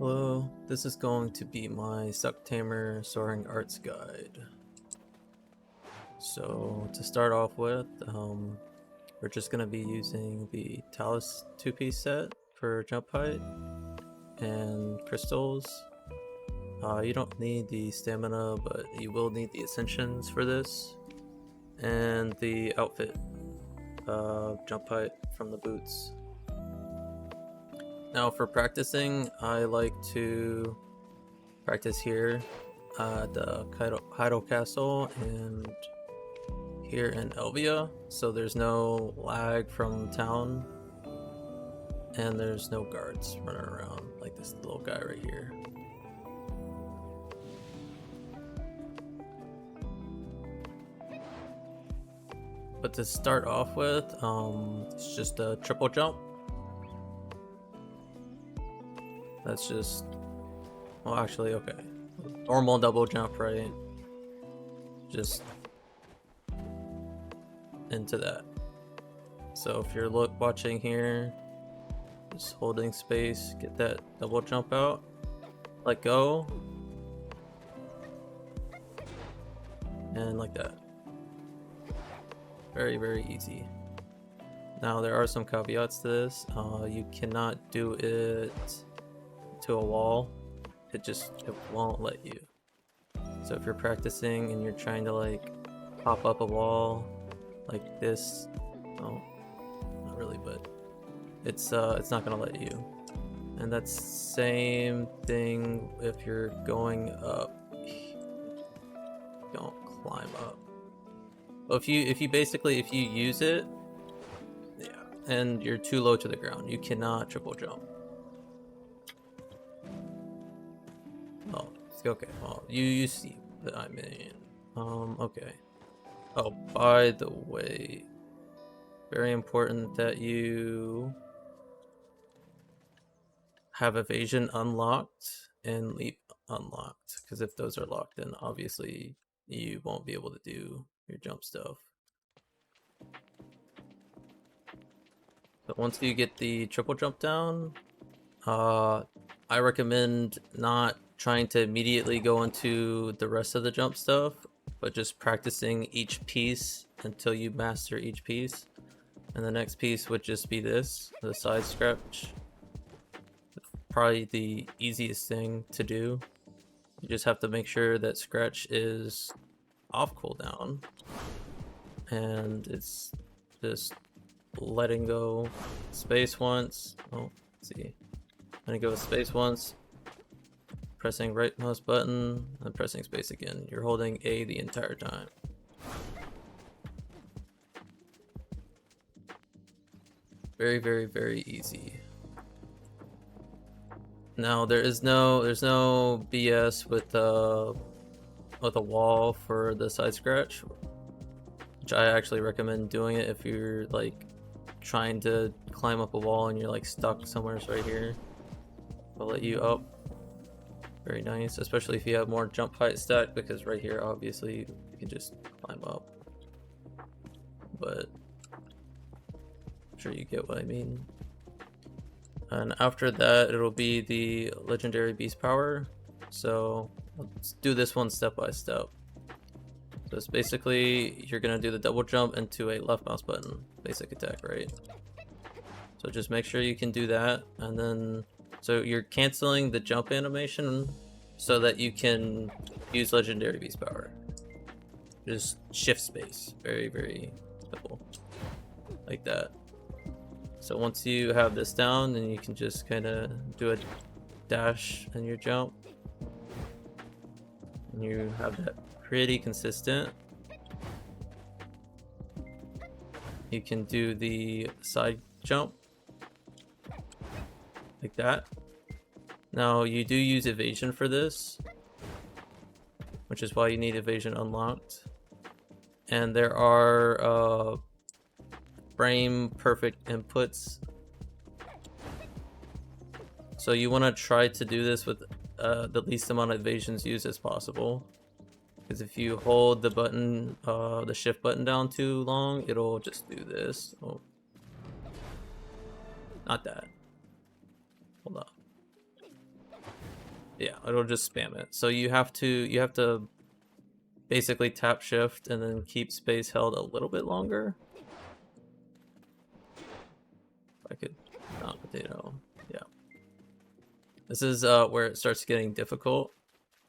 Hello, this is going to be my Succ Tamer Soaring Arts Guide. So to start off with, we're just going to be using the Talus 2-piece set for jump height and crystals. You don't need the stamina, but you will need the ascensions for this, and the outfit, jump height from the boots. Now for practicing, I like to practice here at the Kaido Castle and here in Elvia, so there's no lag from town and there's no guards running around like this little guy right here. But to start off with, it's just a triple jump. That's just, well, actually, okay. Normal double jump, right? Just into that. So if you're watching here, just holding space, get that double jump out, let go, and like that. Very, very easy. Now there are some caveats to this. You cannot do it to a wall. It won't let you. So if you're practicing and you're trying to like pop up a wall like this, no, not really, but it's not gonna let you. And that's same thing if you're going up. Don't climb up. Well, if you use it, yeah, and you're too low to the ground, you cannot triple jump. Oh, okay. Well, you see what I mean. Okay. Oh, by the way, very important that you have evasion unlocked and leap unlocked, because if those are locked, then obviously you won't be able to do your jump stuff. But once you get the triple jump down, I recommend not trying to immediately go into the rest of the jump stuff, but just practicing each piece until you master each piece. And the next piece would just be this, the side scratch. Probably the easiest thing to do. You just have to make sure that scratch is off cooldown, and it's just letting go space once. Oh, let's see. Letting go space once, pressing right mouse button, and pressing space again. You're holding A the entire time. Very, very, very easy. Now there's no BS with a wall for the side scratch, which I actually recommend doing it if you're like trying to climb up a wall and you're like stuck somewhere right here. I'll let you up. Very nice, especially if you have more jump height stacked, because right here obviously you can just climb up. But I'm sure you get what I mean. And after that, it'll be the legendary beast power. So let's do this one step by step. So it's basically, you're gonna do the double jump into a left mouse button basic attack, right? So just make sure you can do that, and then so you're canceling the jump animation so that you can use legendary beast power. Just shift space, very, very simple, like that. So once you have this down, then you can just kind of do a dash and your jump, and you have that pretty consistent. You can do the side jump like that. Now you do use evasion for this, which is why you need evasion unlocked. And there are frame perfect inputs. So you want to try to do this with the least amount of evasions used as possible. Because if you hold the button, the shift button down too long, it'll just do this. Oh. Not that. Hold on. Yeah, it'll just spam it. So you have to basically tap shift and then keep space held a little bit longer. If I could not potato. Yeah. This is where it starts getting difficult.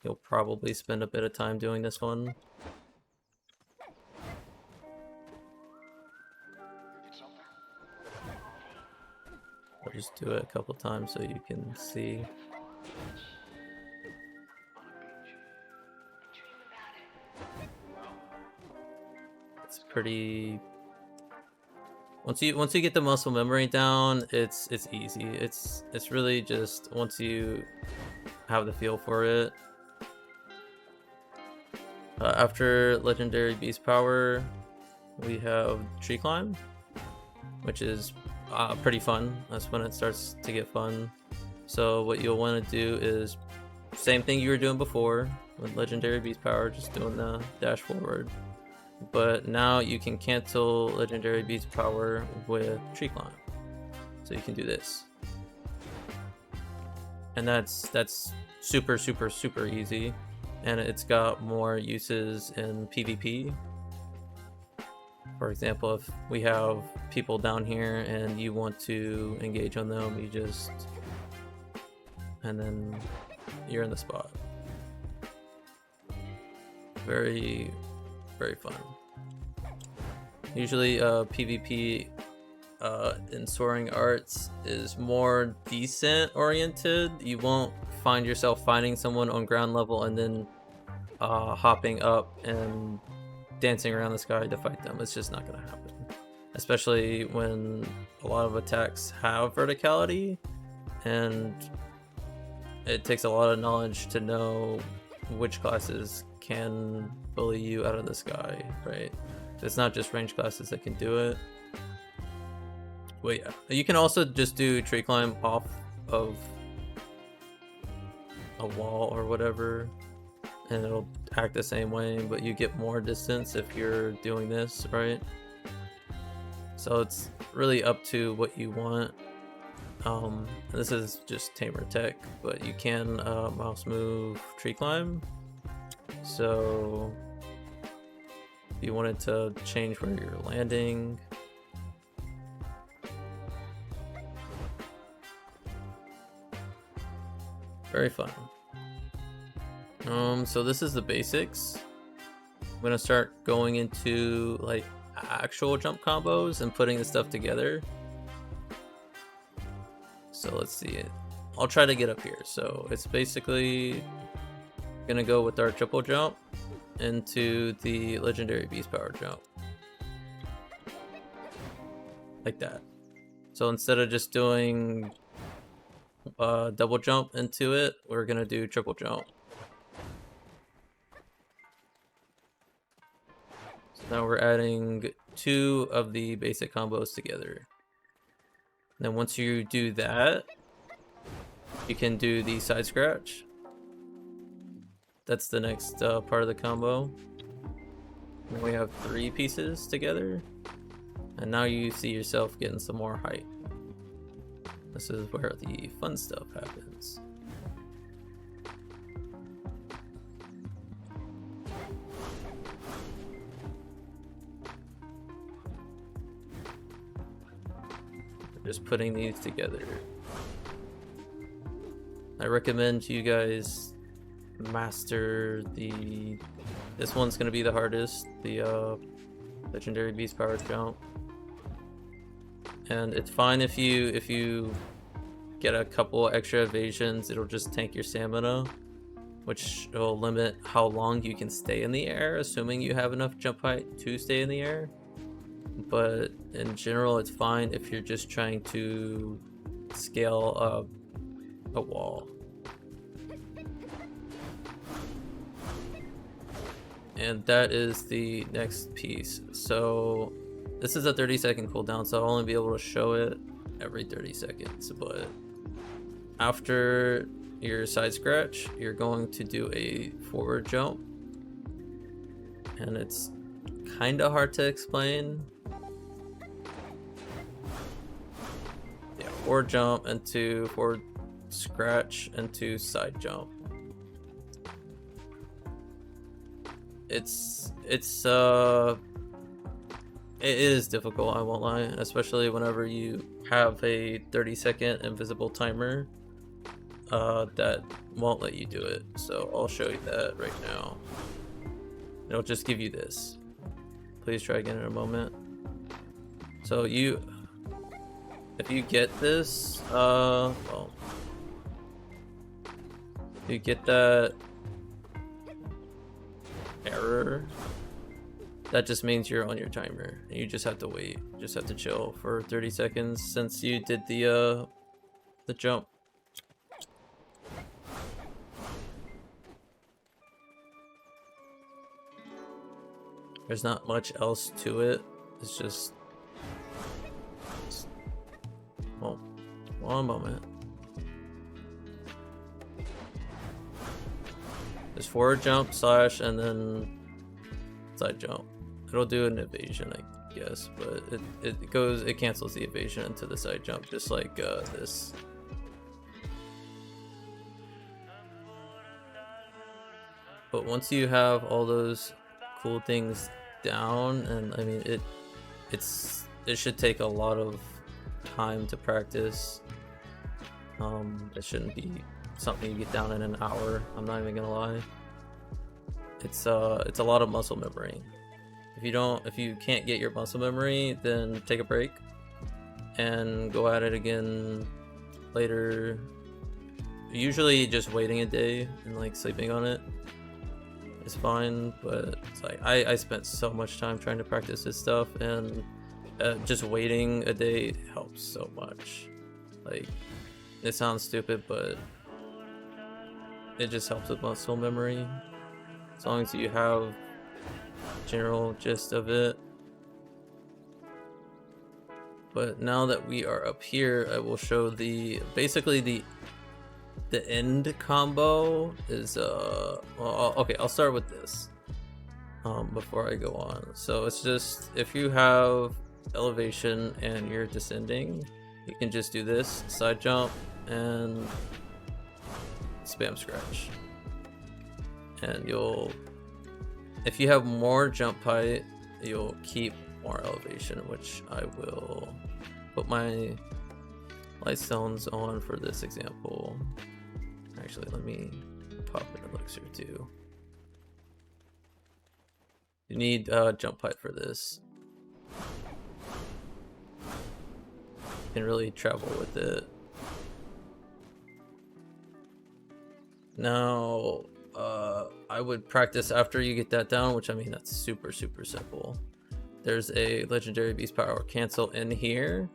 You'll probably spend a bit of time doing this one. I'll just do it a couple times so you can see. It's pretty. Once you get the muscle memory down, it's easy. It's really just once you have the feel for it. After legendary beast power, we have tree climb, which is pretty fun. That's when it starts to get fun. So what you'll want to do is same thing you were doing before with legendary beast power, just doing the dash forward. But now you can cancel legendary beast power with tree climb. So you can do this. And that's super easy. And it's got more uses in PvP. For example, if we have people down here and you want to engage on them, you just, and then you're in the spot. Very fun. Usually PvP in Soaring Arts is more descent oriented. You won't find yourself finding someone on ground level and then hopping up and dancing around the sky to fight them. It's just not going to happen. Especially when a lot of attacks have verticality, and it takes a lot of knowledge to know which classes can bully you out of the sky, right? It's not just range classes that can do it. Well, yeah, you can also just do tree climb off of a wall or whatever, and it'll act the same way, but you get more distance if you're doing this, right? So it's really up to what you want. This is just Tamer tech, but you can mouse move tree climb. So if you wanted to change where you're landing, very fun. So this is the basics. I'm gonna start going into like actual jump combos and putting the stuff together. So let's see it. I'll try to get up here. So it's basically gonna go with our triple jump into the legendary beast power jump. Like that. So instead of just doing double jump into it, we're gonna do triple jump. So now we're adding 2 of the basic combos together. Then once you do that, you can do the side scratch. That's the next part of the combo. And we have 3 pieces together. And now you see yourself getting some more height. This is where the fun stuff happens. Just putting these together. I recommend you guys master this one's gonna be the hardest, the legendary beast power jump. And it's fine if you get a couple extra evasions, it'll just tank your stamina, which will limit how long you can stay in the air, assuming you have enough jump height to stay in the air. But in general, it's fine if you're just trying to scale up a wall. And that is the next piece. So this is a 30-second cooldown, so I'll only be able to show it every 30 seconds. But after your side scratch, you're going to do a forward jump. And it's kind of hard to explain. Yeah, forward jump into forward scratch into side jump. it is difficult, I won't lie, especially whenever you have a 30-second invisible timer that won't let you do it. So I'll show you that right now. It'll just give you this. Please try again in a moment. So if you get this, well, if you get that error, that just means you're on your timer. You just have to wait. You just have to chill for 30 seconds since you did the jump. There's not much else to it. It's just, well, one moment. There's forward jump, slash, and then side jump. It'll do an evasion, I guess, but it cancels the evasion into the side jump, just like this. But once you have all those cool things down, and I mean it should take a lot of time to practice. It shouldn't be something you get down in an hour. I'm not even gonna lie. It's a lot of muscle memory. If you can't get your muscle memory, then take a break and go at it again later. Usually just waiting a day and like sleeping on it is fine, but it's like I spent so much time trying to practice this stuff, and just waiting a day helps so much. Like, it sounds stupid, but it just helps with muscle memory as long as you have general gist of it. But now that we are up here, I will show basically the end combo is well, okay, I'll start with this before I go on. So it's just, if you have elevation and you're descending, you can just do this side jump and spam scratch, and if you have more jump height, you'll keep more elevation, which I will put my light stones on for this example. Actually, let me pop an elixir too. You need jump height for this. You can really travel with it. Now, I would practice after you get that down, which I mean, that's super simple. There's a legendary beast power cancel in here.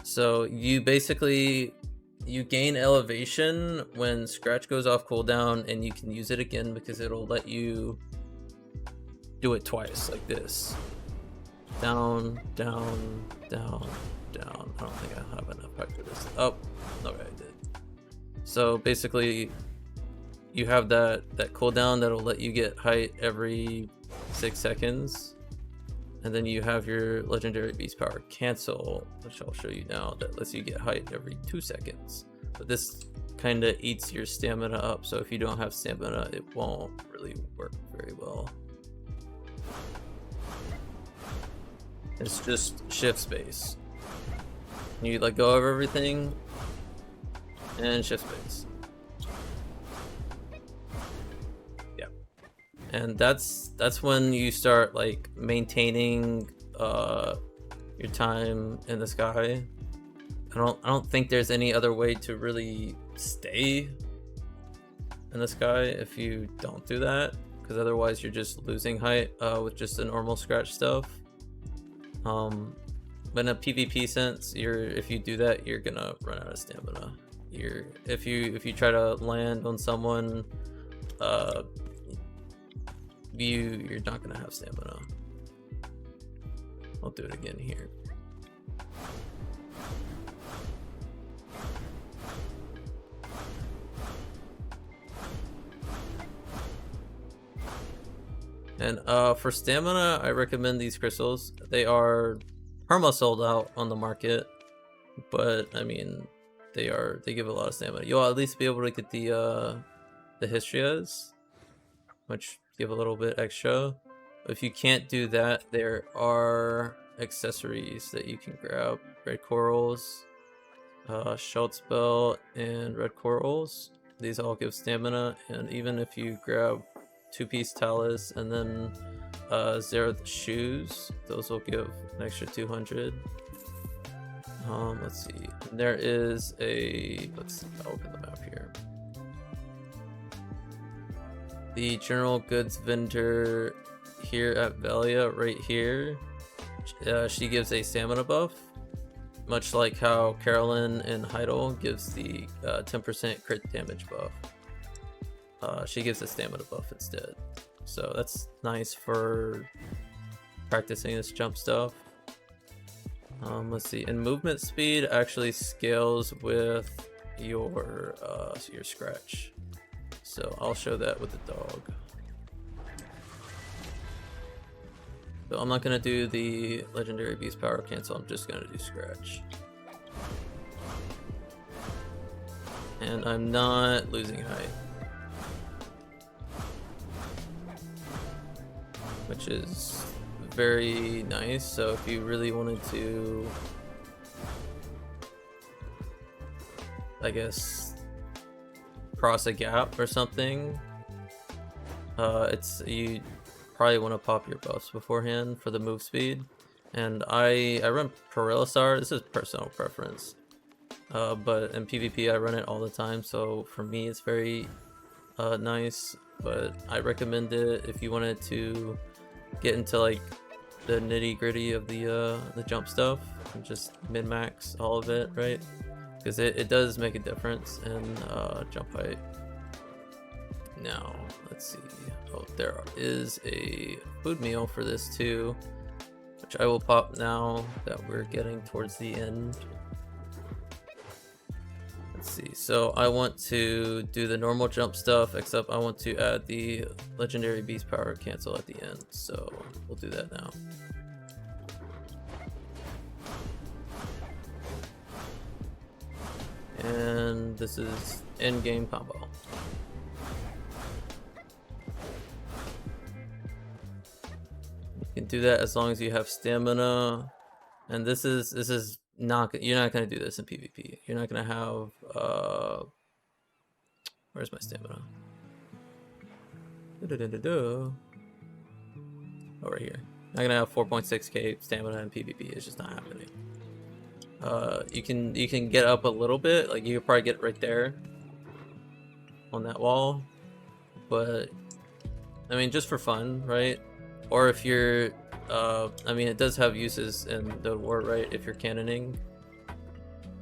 So you basically, you gain elevation when scratch goes off cooldown, and you can use it again because it'll let you do it twice, like this. Down, down, down, down. I don't think I have enough height for this. Oh, okay, I did. So basically, you have that cooldown that'll let you get height every 6 seconds. And then you have your legendary beast power cancel, which I'll show you now, that lets you get height every 2 seconds. But this kind of eats your stamina up, so if you don't have stamina, it won't really work very well. It's just shift space. You let go of everything and shift space. And that's when you start like maintaining your time in the sky. I don't think there's any other way to really stay in the sky if you don't do that, because otherwise you're just losing height with just the normal scratch stuff. But in a PvP sense, if you do that, you're gonna run out of stamina. If you try to land on someone, you're not gonna have stamina. I'll do it again here. And for stamina, I recommend these crystals. They are perma sold out on the market, but I mean, they give a lot of stamina. You'll at least be able to get the Histrias, which give a little bit extra. If you can't do that, there are accessories that you can grab. Red corals, Schultz belt, and red corals. These all give stamina, and even if you grab 2-piece talus and then Xerath shoes, those will give an extra 200. Let's see. There is a. Let's see. I'll open the map here. The general goods vendor here at Valia, right here, she gives a stamina buff, much like how Carolyn and Heidel gives the 10% crit damage buff. She gives a stamina buff instead, so that's nice for practicing this jump stuff. Let's see, and movement speed actually scales with your scratch. So I'll show that with the dog. So I'm not gonna do the legendary beast power cancel, I'm just gonna do scratch. And I'm not losing height, which is very nice. So if you really wanted to, I guess, cross a gap or something, you probably want to pop your buffs beforehand for the move speed. And I run Perilosar. This is personal preference, but in PvP I run it all the time, so for me it's very nice. But I recommend it if you wanted to get into like the nitty gritty of the jump stuff and just min-max all of it, right? Because it does make a difference in jump height. Now, let's see. Oh, there is a food meal for this too, which I will pop now that we're getting towards the end. Let's see. So I want to do the normal jump stuff, except I want to add the legendary beast power cancel at the end. So we'll do that now. And this is in-game combo. You can do that as long as you have stamina. And this is not, you're not gonna do this in PvP. You're not gonna have where's my stamina? Over here. Not gonna have 4.6k stamina in PvP. It's just not happening. You can get up a little bit, like you could probably get right there on that wall, but I mean, just for fun, right? Or if you're I mean, it does have uses in the war, right? If you're cannoning,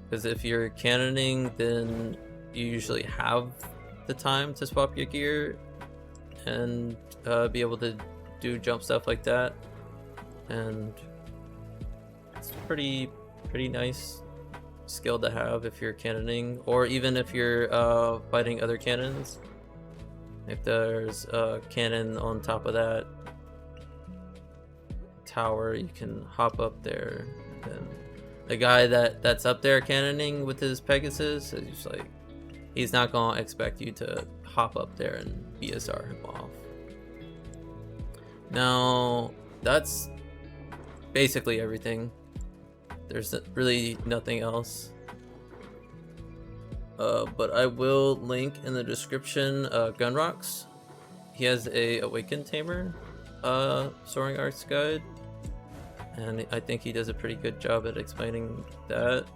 because if you're cannoning, then you usually have the time to swap your gear and be able to do jump stuff like that, and it's pretty nice skill to have if you're cannoning, or even if you're fighting other cannons. If there's a cannon on top of that tower, you can hop up there, and the guy that's up there cannoning with his Pegasus is just like, he's not gonna expect you to hop up there and BSR him off. Now that's basically everything. There's really nothing else. But I will link in the description Gunrock's. He has a Awakened Tamer Soaring Arts guide, and I think he does a pretty good job at explaining that.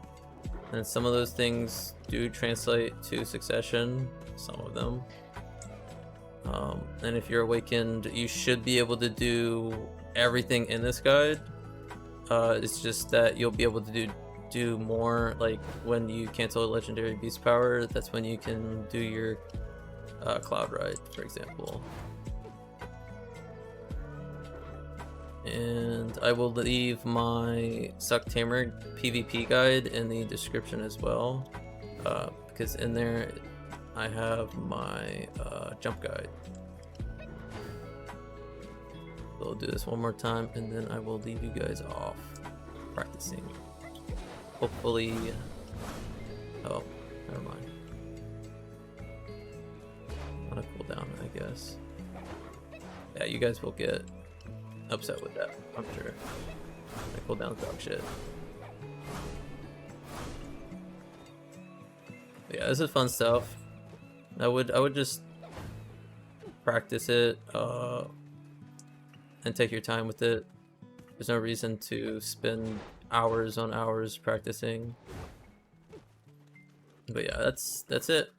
And some of those things do translate to Succession, some of them. And if you're Awakened, you should be able to do everything in this guide. It's just that you'll be able to do more, like when you cancel a legendary beast power, that's when you can do your cloud ride, for example. And I will leave my Succ Tamer PvP guide in the description as well, because in there I have my jump guide. So I'll do this one more time and then I will leave you guys off practicing. Hopefully, oh, never mind. On a cooldown, I guess. Yeah, you guys will get upset with that, I'm sure. Like cooldown dog shit. But yeah, this is fun stuff. I would just practice it and take your time with it. There's no reason to spend hours on hours practicing. But yeah, that's it.